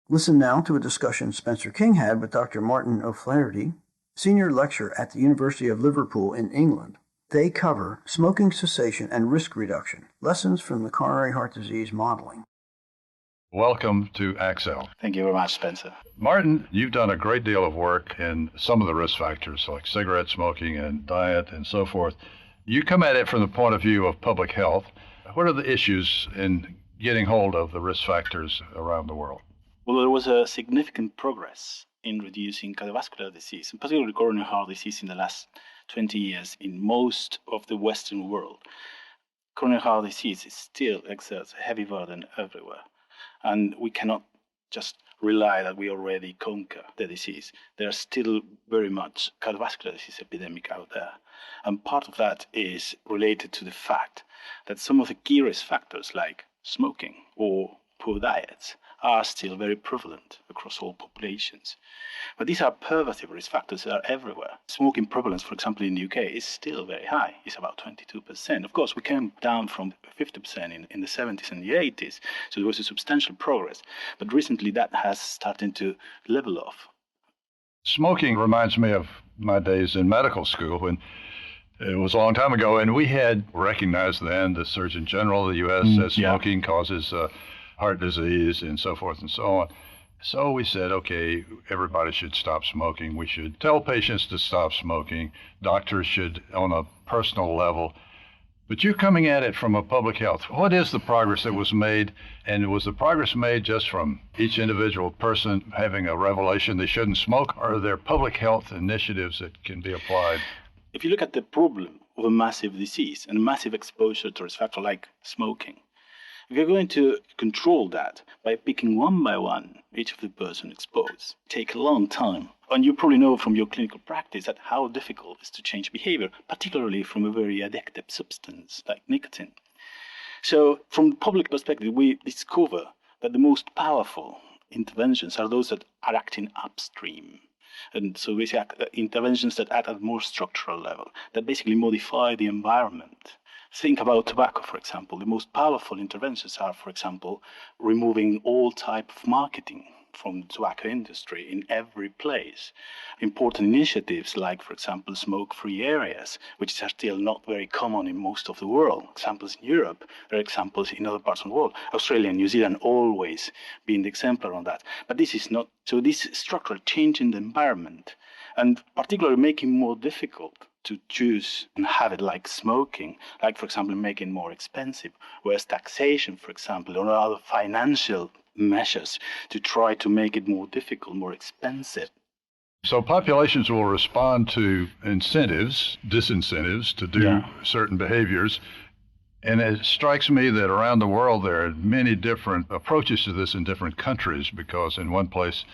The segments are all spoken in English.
Listen now to a discussion Spencer King had with Dr. Martin O'Flaherty, senior lecturer at the University of Liverpool in England. They cover smoking cessation and risk reduction, lessons from the coronary heart disease modeling. Welcome to ACCEL. Thank you very much, Spencer. Martin, you've done a great deal of work in some of the risk factors like cigarette smoking and diet and so forth. You come at it from the point of view of public health. What are the issues in getting hold of the risk factors around the world? Well, there was a significant progress in reducing cardiovascular disease, and particularly coronary heart disease in the last 20 years in most of the Western world. Coronary heart disease still exerts a heavy burden everywhere. And we cannot just rely that we already conquer the disease. There's still very much cardiovascular disease epidemic out there. And part of that is related to the fact that some of the key risk factors like smoking or poor diets are still very prevalent across all populations. But these are pervasive risk factors that are everywhere. Smoking prevalence, for example, in the UK is still very high. It's about 22%. Of course, we came down from 50% in the 70s and the 80s, so there was a substantial progress. But recently that has started to level off. Smoking reminds me of my days in medical school when it was a long time ago, and we had recognized then, the Surgeon General of the U.S. says smoking causes heart disease and so forth and so on. So we said, okay, everybody should stop smoking. We should tell patients to stop smoking. Doctors should on a personal level. But you're coming at it from a public health. What is the progress that was made? And was the progress made just from each individual person having a revelation they shouldn't smoke? Or are there public health initiatives that can be applied? If you look at the problem of a massive disease and a massive exposure to a risk factor like smoking, if you're going to control that by picking one by one each of the person exposed, take a long time. And you probably know from your clinical practice that how difficult it is to change behavior, particularly from a very addictive substance like nicotine. So from the public perspective, we discover that the most powerful interventions are those that are acting upstream. And so basically interventions that act at a more structural level, that basically modify the environment. Think about tobacco, for example. The most powerful interventions are, for example, removing all type of marketing from the tobacco industry in every place. Important initiatives like, for example, smoke-free areas, which are still not very common in most of the world. Examples in Europe, there are examples in other parts of the world. Australia and New Zealand always being the exemplar on that. But this is not, so this structural change in the environment, and particularly making more difficult to choose and have it like smoking, like, for example, making it more expensive, whereas taxation, for example, or other financial measures to try to make it more difficult, more expensive. So populations will respond to incentives, disincentives to do certain behaviors. And it strikes me that around the world there are many different approaches to this in different countries, because in one place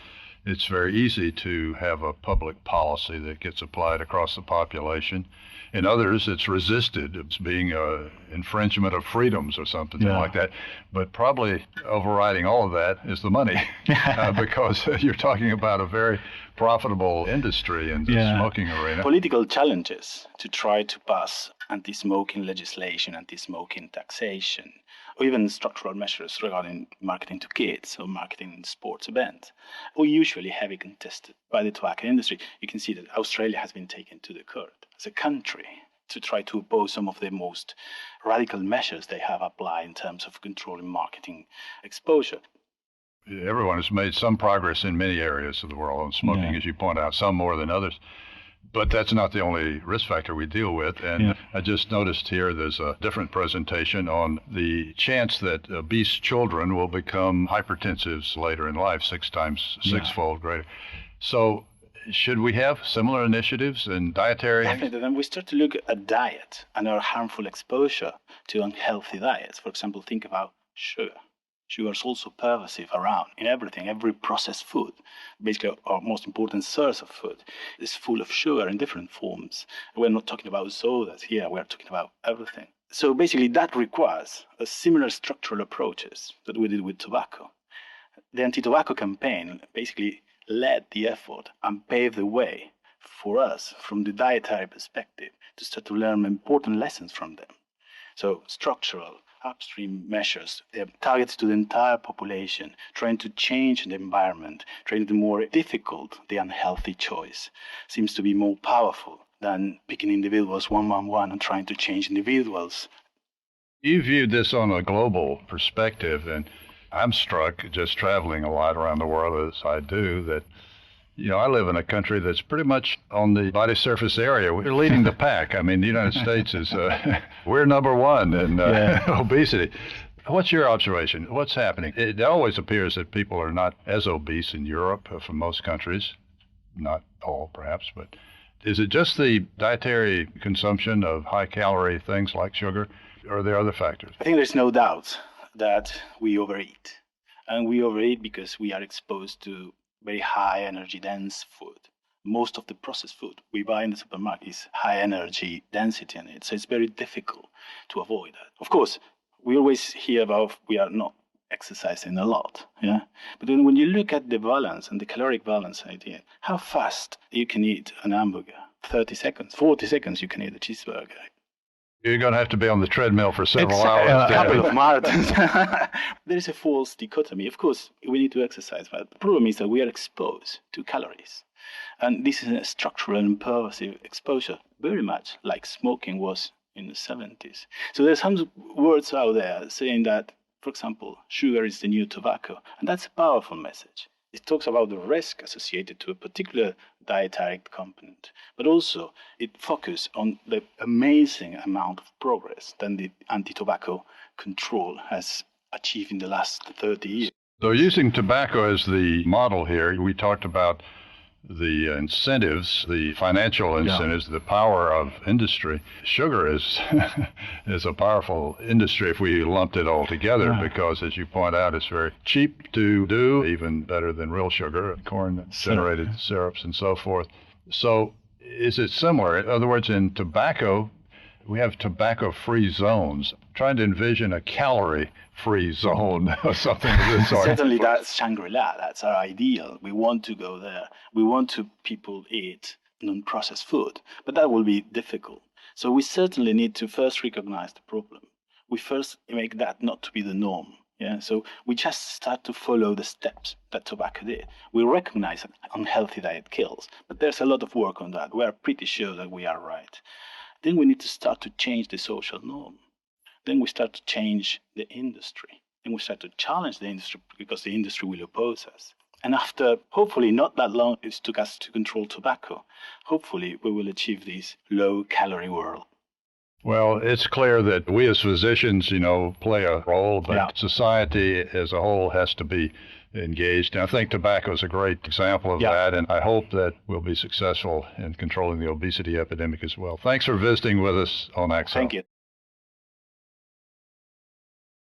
it's very easy to have a public policy that gets applied across the population. In others, it's resisted. It's being an infringement of freedoms or something like that. But probably overriding all of that is the money, because you're talking about a very profitable industry in the smoking arena. Political challenges to try to pass anti-smoking legislation, anti-smoking taxation, or even structural measures regarding marketing to kids or marketing in sports events, are usually heavily contested by the tobacco industry. You can see that Australia has been taken to the court as a country to try to oppose some of the most radical measures they have applied in terms of controlling marketing exposure. Everyone has made some progress in many areas of the world on smoking, as you point out, some more than others. But that's not the only risk factor we deal with. And I just noticed here there's a different presentation on the chance that obese children will become hypertensives later in life, sixfold greater. So should we have similar initiatives in dietary? Definitely. Then we start to look at diet and our harmful exposure to unhealthy diets. For example, think about sugar. Sugar is also pervasive around in everything. Every processed food, basically our most important source of food, is full of sugar in different forms. We're not talking about sodas here, we're talking about everything. So basically that requires a similar structural approaches that we did with tobacco. The anti-tobacco campaign basically led the effort and paved the way for us from the dietary perspective to start to learn important lessons from them. So structural upstream measures. They're targeted to the entire population, trying to change the environment, trying to more difficult, the unhealthy choice seems to be more powerful than picking individuals one and trying to change individuals. You viewed this on a global perspective, and I'm struck just traveling a lot around the world as I do that, I live in a country that's pretty much on the body surface area. We're leading the pack. I mean, the United States is, we're number one in obesity. What's your observation? What's happening? It always appears that people are not as obese in Europe for most countries, not all perhaps, but is it just the dietary consumption of high-calorie things like sugar, or are there other factors? I think there's no doubt that we overeat. And we overeat because we are exposed to very high energy dense food. Most of the processed food we buy in the supermarket is high energy density in it. So it's very difficult to avoid that. Of course, we always hear about we are not exercising a lot. Yeah. But then when you look at the balance and the caloric balance idea, how fast you can eat an hamburger? 30 seconds, 40 seconds you can eat a cheeseburger. You're going to have to be on the treadmill for several hours. A couple of marathons. There is a false dichotomy. Of course, we need to exercise, but the problem is that we are exposed to calories. And this is a structural and pervasive exposure, very much like smoking was in the 70s. So there's some words out there saying that, for example, sugar is the new tobacco. And that's a powerful message. It talks about the risk associated to a particular dietary component, but also it focuses on the amazing amount of progress that the anti-tobacco control has achieved in the last 30 years. So using tobacco as the model here, we talked about the incentives, the financial incentives, the power of industry. Sugar is is a powerful industry if we lumped it all together because, as you point out, it's very cheap to do, even better than real sugar, corn-generated syrups and so forth. So is it similar? In other words, in tobacco, we have tobacco-free zones. I'm trying to envision a calorie-free zone or something of this sort. Certainly that's Shangri-La. That's our ideal. We want to go there. We want to people eat non-processed food, but that will be difficult. So we certainly need to first recognize the problem. We first make that not to be the norm. Yeah, so we just start to follow the steps that tobacco did. We recognize that unhealthy diet kills, but there's a lot of work on that. We are pretty sure that we are right. Then we need to start to change the social norm. Then we start to change the industry. Then we start to challenge the industry because the industry will oppose us. And after, hopefully, not that long it took us to control tobacco, hopefully we will achieve this low-calorie world. Well, it's clear that we as physicians, play a role, but society as a whole has to be engaged. And I think tobacco is a great example of that, and I hope that we'll be successful in controlling the obesity epidemic as well. Thanks for visiting with us on ACCEL. Thank you.